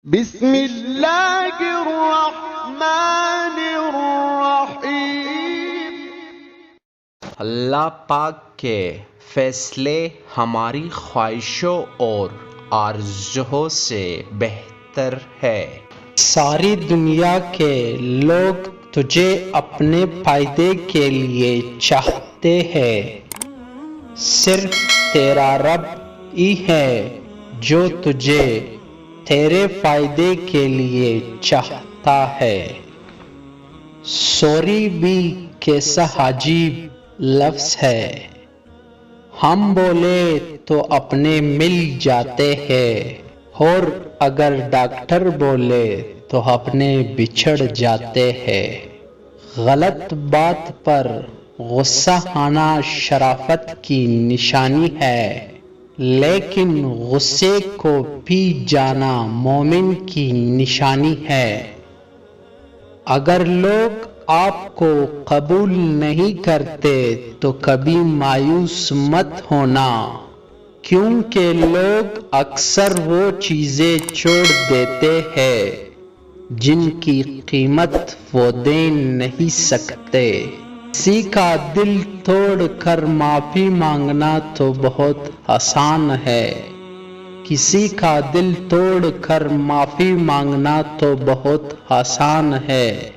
بسم اللہ الرحمن الرحیم۔ اللہ پاک کے فیصلے ہماری خواہشوں اور آرزوؤں سے بہتر ہے۔ ساری دنیا کے لوگ تجھے اپنے فائدے کے لیے چاہتے ہیں، صرف تیرا رب ہی ہے جو تجھے تیرے فائدے کے لیے چاہتا ہے۔ سوری بھی کیسا عجیب لفظ ہے، ہم بولے تو اپنے مل جاتے ہیں اور اگر ڈاکٹر بولے تو اپنے بچھڑ جاتے ہیں۔ غلط بات پر غصہ آنا شرافت کی نشانی ہے، لیکن غصے کو پی جانا مومن کی نشانی ہے۔ اگر لوگ آپ کو قبول نہیں کرتے تو کبھی مایوس مت ہونا، کیونکہ لوگ اکثر وہ چیزیں چھوڑ دیتے ہیں جن کی قیمت وہ دے نہیں سکتے۔ کسی کا دل توڑ کر معافی مانگنا تو بہت آسان ہے، کسی کا دل توڑ کر معافی مانگنا تو بہت آسان ہے،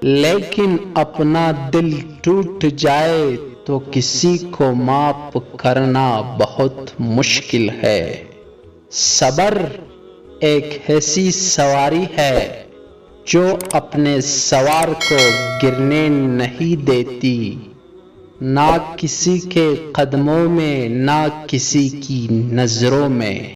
لیکن اپنا دل ٹوٹ جائے تو کسی کو معاف کرنا بہت مشکل ہے۔ صبر ایک ایسی سواری ہے جو اپنے سوار کو گرنے نہیں دیتی، نہ کسی کے قدموں میں نہ کسی کی نظروں میں۔